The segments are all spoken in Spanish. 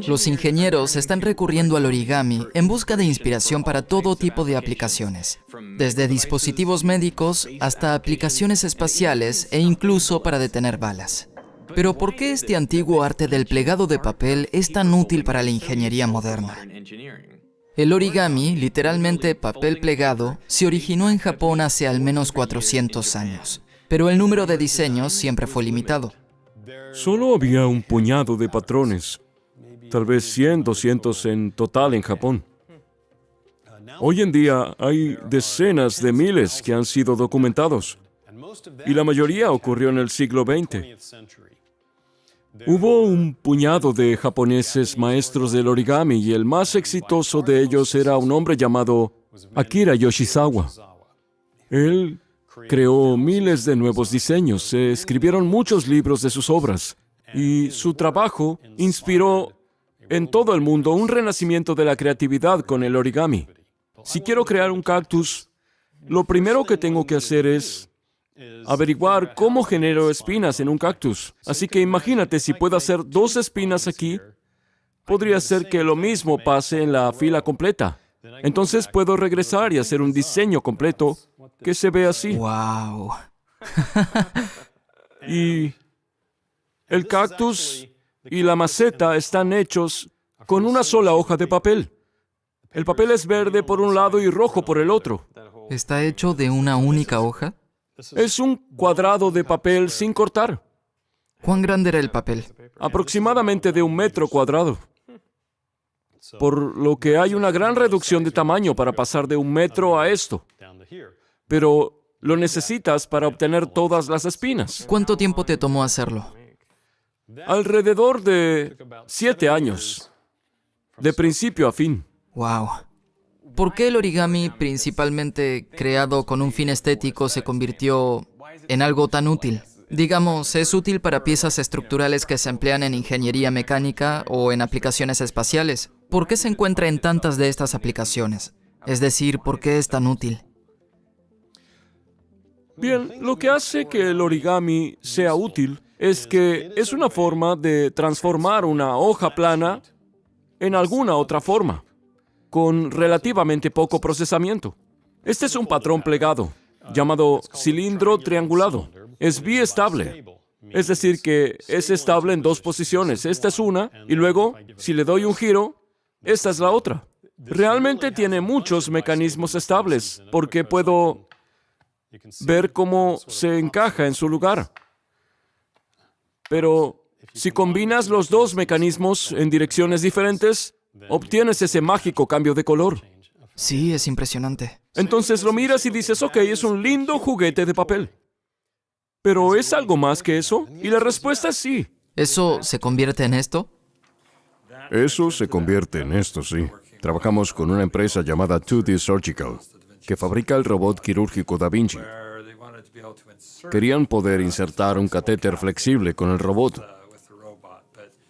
Los ingenieros están recurriendo al origami en busca de inspiración para todo tipo de aplicaciones, desde dispositivos médicos hasta aplicaciones espaciales e incluso para detener balas. Pero ¿por qué este antiguo arte del plegado de papel es tan útil para la ingeniería moderna? El origami, literalmente papel plegado, se originó en Japón hace al menos 400 años, pero el número de diseños siempre fue limitado. Solo había un puñado de patrones, tal vez 100, 200 en total en Japón. Hoy en día hay decenas de miles que han sido documentados, y la mayoría ocurrió en el siglo XX. Hubo un puñado de japoneses maestros del origami y el más exitoso de ellos era un hombre llamado Akira Yoshizawa. Él creó miles de nuevos diseños, se escribieron muchos libros de sus obras y su trabajo inspiró en todo el mundo un renacimiento de la creatividad con el origami. Si quiero crear un cactus, lo primero que tengo que hacer es averiguar cómo genero espinas en un cactus. Así que imagínate, si puedo hacer 2 espinas aquí, podría ser que lo mismo pase en la fila completa. Entonces puedo regresar y hacer un diseño completo que se ve así. ¡Wow! Y el cactus y la maceta están hechos con una sola hoja de papel. El papel es verde por un lado y rojo por el otro. ¿Está hecho de una única hoja? Es un cuadrado de papel sin cortar, ¿Cuán grande era el papel? aproximadamente de 1 metro cuadrado. Por lo que hay una gran reducción de tamaño para pasar de 1 metro a esto. Pero lo necesitas para obtener todas las espinas. ¿Cuánto tiempo te tomó hacerlo? Alrededor de 7 años, de principio a fin. ¡Wow! ¿Por qué el origami, principalmente creado con un fin estético, se convirtió en algo tan útil? Digamos, es útil para piezas estructurales que se emplean en ingeniería mecánica o en aplicaciones espaciales. ¿Por qué se encuentra en tantas de estas aplicaciones? Es decir, ¿por qué es tan útil? Bien, lo que hace que el origami sea útil es que es una forma de transformar una hoja plana en alguna otra forma, con relativamente poco procesamiento. Este es un patrón plegado, llamado cilindro triangulado. Es biestable, es decir, que es estable en 2 posiciones. Esta es una, y luego, si le doy un giro, esta es la otra. Realmente tiene muchos mecanismos estables, porque puedo ver cómo se encaja en su lugar. Pero si combinas los 2 mecanismos en direcciones diferentes, obtienes ese mágico cambio de color. Sí, es impresionante. Entonces lo miras y dices, ok, es un lindo juguete de papel. ¿Pero es algo más que eso? Y la respuesta es sí. ¿Eso se convierte en esto? Eso se convierte en esto, sí. Trabajamos con una empresa llamada 2D Surgical, que fabrica el robot quirúrgico Da Vinci. Querían poder insertar un catéter flexible con el robot,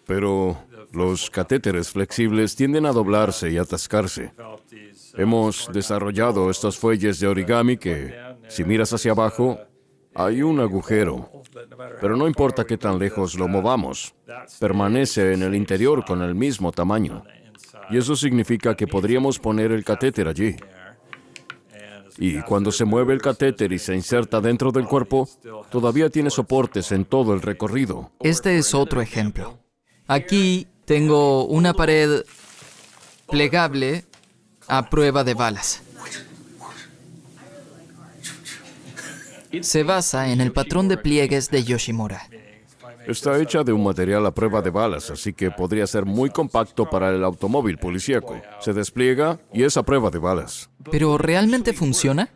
pero los catéteres flexibles tienden a doblarse y atascarse. Hemos desarrollado estos fuelles de origami que, si miras hacia abajo, hay un agujero, pero no importa qué tan lejos lo movamos, permanece en el interior con el mismo tamaño. Y eso significa que podríamos poner el catéter allí. Y cuando se mueve el catéter y se inserta dentro del cuerpo, todavía tiene soportes en todo el recorrido. Este es otro ejemplo. Aquí tengo una pared plegable a prueba de balas. Se basa en el patrón de pliegues de Yoshimura. Está hecha de un material a prueba de balas, así que podría ser muy compacto para el automóvil policíaco. Se despliega y es a prueba de balas. ¿Pero realmente funciona?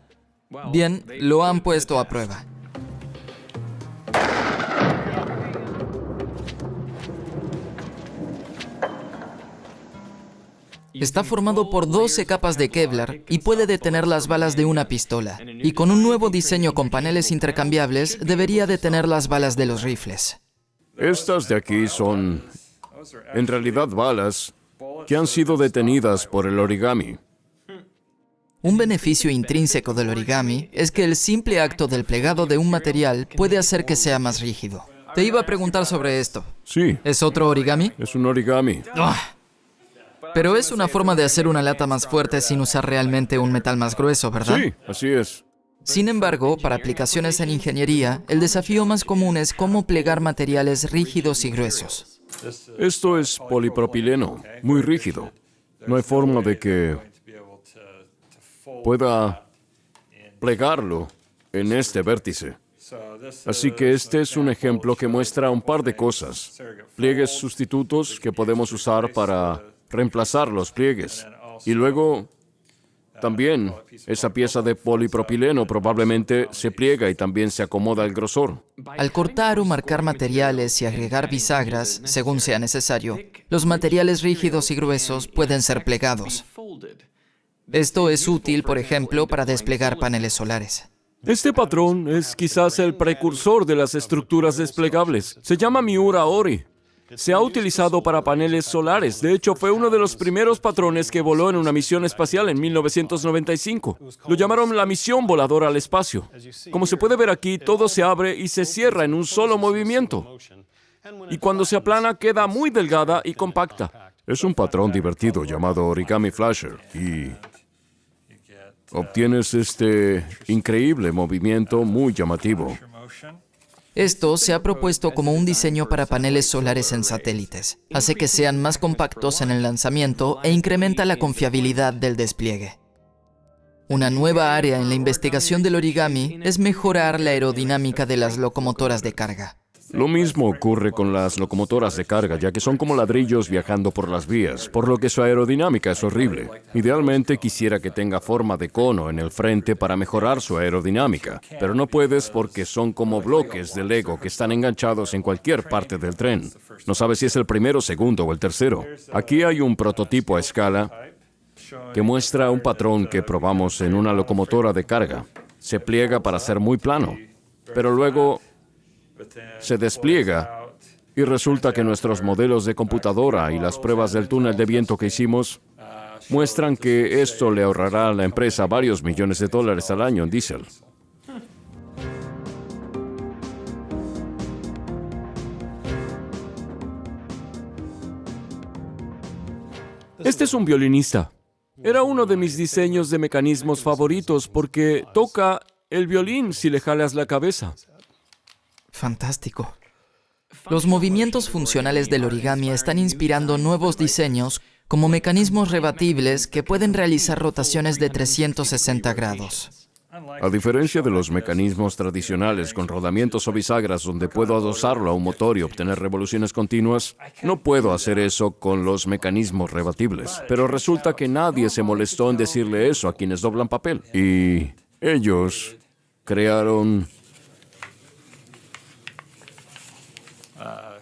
Bien, lo han puesto a prueba. Está formado por 12 capas de Kevlar y puede detener las balas de una pistola. Y con un nuevo diseño con paneles intercambiables, debería detener las balas de los rifles. Estas de aquí son, en realidad, balas que han sido detenidas por el origami. Un beneficio intrínseco del origami es que el simple acto del plegado de un material puede hacer que sea más rígido. Te iba a preguntar sobre esto. Sí, ¿Es otro origami? es un origami. Pero es una forma de hacer una lata más fuerte sin usar realmente un metal más grueso, ¿verdad? Sí, así es. Sin embargo, para aplicaciones en ingeniería, el desafío más común es cómo plegar materiales rígidos y gruesos. Esto es polipropileno, muy rígido. No hay forma de que pueda plegarlo en este vértice. Así que este es un ejemplo que muestra un par de cosas. Pliegues sustitutos que podemos usar para reemplazar los pliegues. Y luego, también, esa pieza de polipropileno probablemente se pliega y también se acomoda el grosor. Al cortar o marcar materiales y agregar bisagras, según sea necesario, los materiales rígidos y gruesos pueden ser plegados. Esto es útil, por ejemplo, para desplegar paneles solares. Este patrón es quizás el precursor de las estructuras desplegables. Se llama Miura Ori. Se ha utilizado para paneles solares. De hecho, fue uno de los primeros patrones que voló en una misión espacial en 1995. Lo llamaron la misión voladora al espacio. Como se puede ver aquí, todo se abre y se cierra en un solo movimiento. Y cuando se aplana, queda muy delgada y compacta. Es un patrón divertido llamado origami flasher y obtienes este increíble movimiento muy llamativo. Esto se ha propuesto como un diseño para paneles solares en satélites. Hace que sean más compactos en el lanzamiento e incrementa la confiabilidad del despliegue. Una nueva área en la investigación del origami es mejorar la aerodinámica de las locomotoras de carga. Lo mismo ocurre con las locomotoras de carga, ya que son como ladrillos viajando por las vías, por lo que su aerodinámica es horrible. Idealmente quisiera que tenga forma de cono en el frente para mejorar su aerodinámica, pero no puedes porque son como bloques de Lego que están enganchados en cualquier parte del tren. No sabes si es el primero, segundo o el tercero. Aquí hay un prototipo a escala que muestra un patrón que probamos en una locomotora de carga. Se pliega para ser muy plano, pero luego se despliega y resulta que nuestros modelos de computadora y las pruebas del túnel de viento que hicimos muestran que esto le ahorrará a la empresa varios millones de dólares al año en diésel. Este es un violinista. Era uno de mis diseños de mecanismos favoritos porque toca el violín si le jalas la cabeza. Fantástico. Los movimientos funcionales del origami están inspirando nuevos diseños como mecanismos rebatibles que pueden realizar rotaciones de 360 grados. A diferencia de los mecanismos tradicionales con rodamientos o bisagras donde puedo adosarlo a un motor y obtener revoluciones continuas, no puedo hacer eso con los mecanismos rebatibles. Pero resulta que nadie se molestó en decirle eso a quienes doblan papel. Y ellos crearon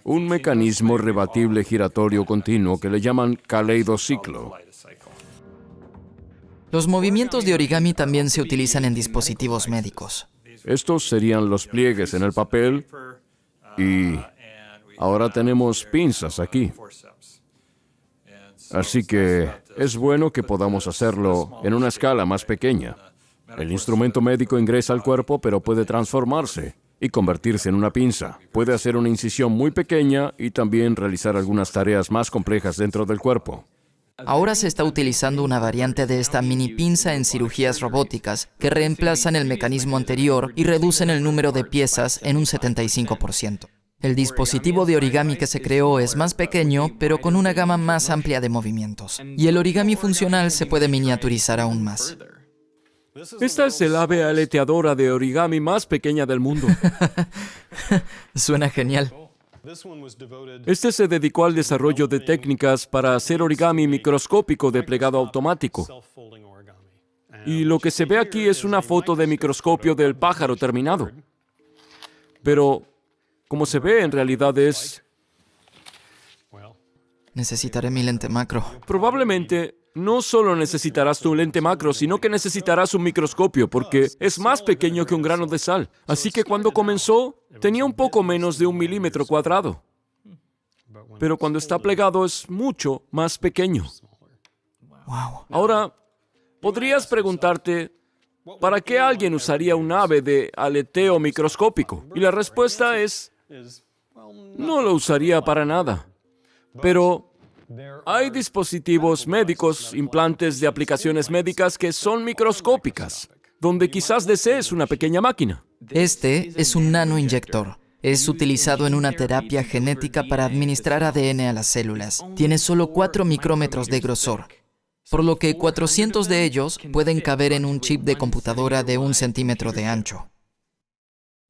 un mecanismo rebatible giratorio continuo que le llaman caleidociclo. Los movimientos de origami también se utilizan en dispositivos médicos. Estos serían los pliegues en el papel y ahora tenemos pinzas aquí. Así que es bueno que podamos hacerlo en una escala más pequeña. El instrumento médico ingresa al cuerpo, pero puede transformarse y convertirse en una pinza. Puede hacer una incisión muy pequeña y también realizar algunas tareas más complejas dentro del cuerpo. Ahora se está utilizando una variante de esta mini pinza en cirugías robóticas que reemplazan el mecanismo anterior y reducen el número de piezas en un 75%. El dispositivo de origami que se creó es más pequeño, pero con una gama más amplia de movimientos. Y el origami funcional se puede miniaturizar aún más. Esta es el ave aleteadora de origami más pequeña del mundo. Suena genial. Este se dedicó al desarrollo de técnicas para hacer origami microscópico de plegado automático. Y lo que se ve aquí es una foto de microscopio del pájaro terminado. Pero, como se ve, en realidad es... Necesitaré mi lente macro. Probablemente no solo necesitarás tu lente macro, sino que necesitarás un microscopio, porque es más pequeño que un grano de sal. Así que cuando comenzó, tenía un poco menos de 1 milímetro cuadrado. Pero cuando está plegado es mucho más pequeño. Wow. Ahora, podrías preguntarte, ¿para qué alguien usaría un ave de aleteo microscópico? Y la respuesta es No lo usaría para nada. Pero hay dispositivos médicos, implantes de aplicaciones médicas que son microscópicas, donde quizás desees una pequeña máquina. Este es un nanoinyector. Es utilizado en una terapia genética para administrar ADN a las células. Tiene solo 4 micrómetros de grosor, por lo que 400 de ellos pueden caber en un chip de computadora de 1 centímetro de ancho.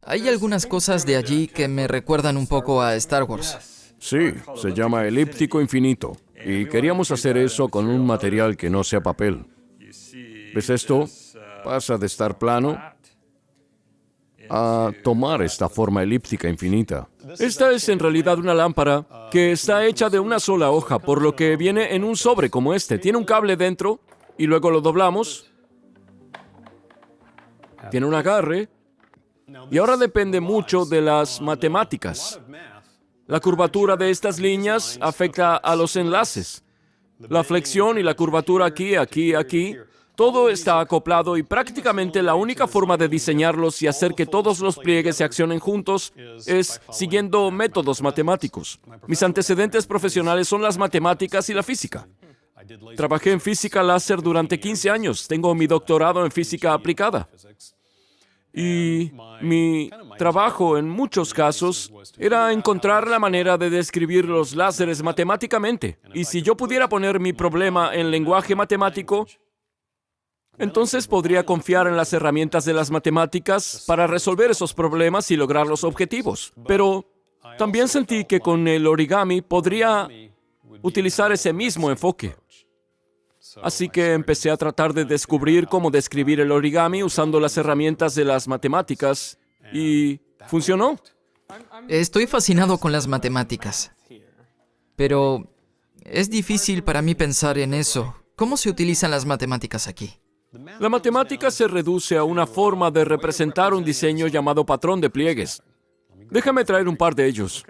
Hay algunas cosas de allí que me recuerdan un poco a Star Wars. Sí, se llama elíptico infinito. Y queríamos hacer eso con un material que no sea papel. ¿Ves esto? Pasa de estar plano a tomar esta forma elíptica infinita. Esta es en realidad una lámpara que está hecha de una sola hoja, por lo que viene en un sobre como este. Tiene un cable dentro y luego lo doblamos. Tiene un agarre. Y ahora depende mucho de las matemáticas. La curvatura de estas líneas afecta a los enlaces. La flexión y la curvatura aquí, todo está acoplado y prácticamente la única forma de diseñarlos y hacer que todos los pliegues se accionen juntos es siguiendo métodos matemáticos. Mis antecedentes profesionales son las matemáticas y la física. Trabajé en física láser durante 15 años. Tengo mi doctorado en física aplicada. Y mi trabajo, en muchos casos, era encontrar la manera de describir los láseres matemáticamente. Y si yo pudiera poner mi problema en lenguaje matemático, entonces podría confiar en las herramientas de las matemáticas para resolver esos problemas y lograr los objetivos. Pero también sentí que con el origami podría utilizar ese mismo enfoque. Así que empecé a tratar de descubrir cómo describir el origami usando las herramientas de las matemáticas y funcionó. Estoy fascinado con las matemáticas, pero es difícil para mí pensar en eso. ¿Cómo se utilizan las matemáticas aquí? La matemática se reduce a una forma de representar un diseño llamado patrón de pliegues. Déjame traer un par de ellos.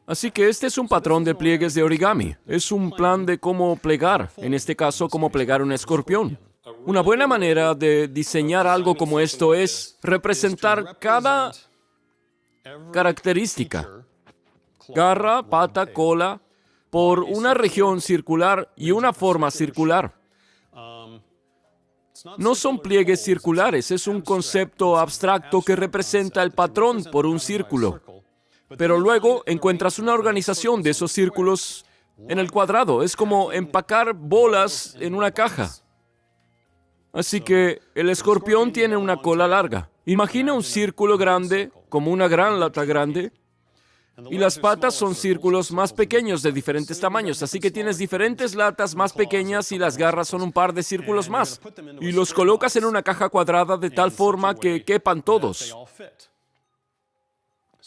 Así que este es un patrón de pliegues de origami. Es un plan de cómo plegar, en este caso, cómo plegar un escorpión. Una buena manera de diseñar algo como esto es representar cada característica, garra, pata, cola, por una región circular y una forma circular. No son pliegues circulares, es un concepto abstracto que representa el patrón por un círculo. Pero luego encuentras una organización de esos círculos en el cuadrado. Es como empacar bolas en una caja. Así que el escorpión tiene una cola larga. Imagina un círculo grande, como una gran lata grande, y las patas son círculos más pequeños de diferentes tamaños. Así que tienes diferentes latas más pequeñas y las garras son un par de círculos más. Y los colocas en una caja cuadrada de tal forma que quepan todos.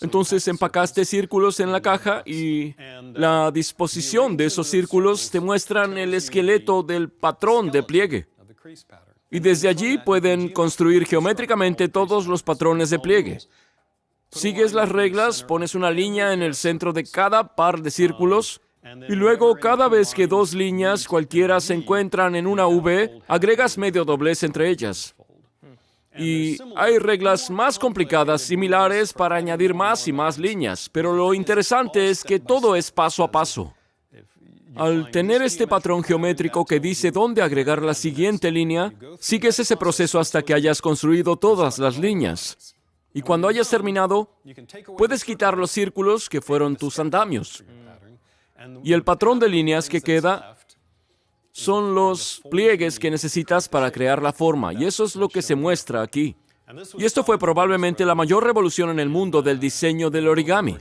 Entonces empacaste círculos en la caja y la disposición de esos círculos te muestran el esqueleto del patrón de pliegue. Y desde allí pueden construir geométricamente todos los patrones de pliegue. Sigues las reglas, pones una línea en el centro de cada par de círculos y luego cada vez que dos líneas cualquiera se encuentran en una V, agregas medio doblez entre ellas. Y hay reglas más complicadas similares para añadir más y más líneas, pero lo interesante es que todo es paso a paso. Al tener este patrón geométrico que dice dónde agregar la siguiente línea, sigues ese proceso hasta que hayas construido todas las líneas. Y cuando hayas terminado, puedes quitar los círculos que fueron tus andamios. Y el patrón de líneas que queda son los pliegues que necesitas para crear la forma, y eso es lo que se muestra aquí. Y esto fue probablemente la mayor revolución en el mundo del diseño del origami.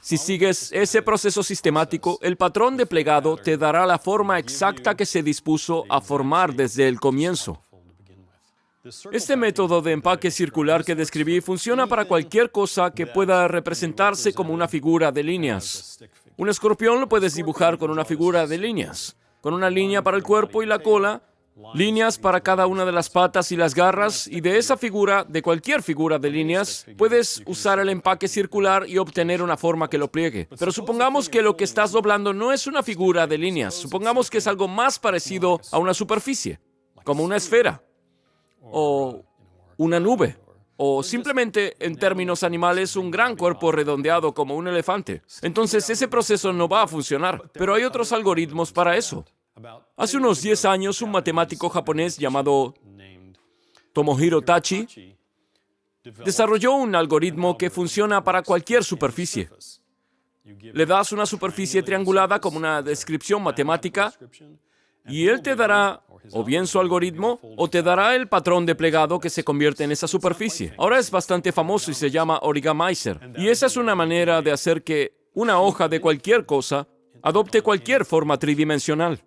Si sigues ese proceso sistemático, el patrón de plegado te dará la forma exacta que se dispuso a formar desde el comienzo. Este método de empaque circular que describí funciona para cualquier cosa que pueda representarse como una figura de líneas. Un escorpión lo puedes dibujar con una figura de líneas, con una línea para el cuerpo y la cola, líneas para cada una de las patas y las garras, y de esa figura, de cualquier figura de líneas, puedes usar el empaque circular y obtener una forma que lo pliegue. Pero supongamos que lo que estás doblando no es una figura de líneas, supongamos que es algo más parecido a una superficie, como una esfera, o una nube, o simplemente, en términos animales, un gran cuerpo redondeado como un elefante. Entonces, ese proceso no va a funcionar, pero hay otros algoritmos para eso. Hace unos 10 años, un matemático japonés llamado Tomohiro Tachi desarrolló un algoritmo que funciona para cualquier superficie. Le das una superficie triangulada como una descripción matemática y él te dará o bien su algoritmo o te dará el patrón de plegado que se convierte en esa superficie. Ahora es bastante famoso y se llama Origamizer. Y esa es una manera de hacer que una hoja de cualquier cosa adopte cualquier forma tridimensional.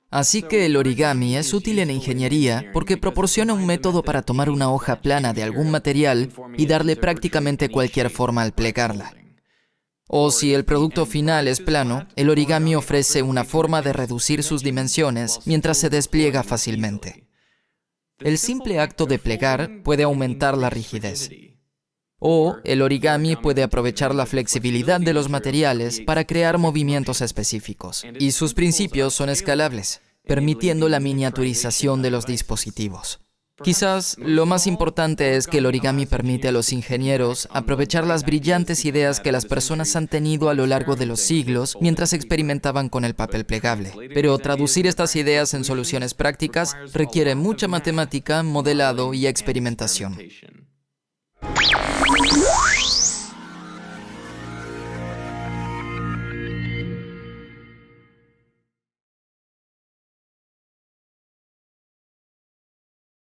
Así que el origami es útil en ingeniería porque proporciona un método para tomar una hoja plana de algún material y darle prácticamente cualquier forma al plegarla. O si el producto final es plano, el origami ofrece una forma de reducir sus dimensiones mientras se despliega fácilmente. El simple acto de plegar puede aumentar la rigidez. O el origami puede aprovechar la flexibilidad de los materiales para crear movimientos específicos. Y sus principios son escalables, permitiendo la miniaturización de los dispositivos. Quizás lo más importante es que el origami permite a los ingenieros aprovechar las brillantes ideas que las personas han tenido a lo largo de los siglos mientras experimentaban con el papel plegable. Pero traducir estas ideas en soluciones prácticas requiere mucha matemática, modelado y experimentación.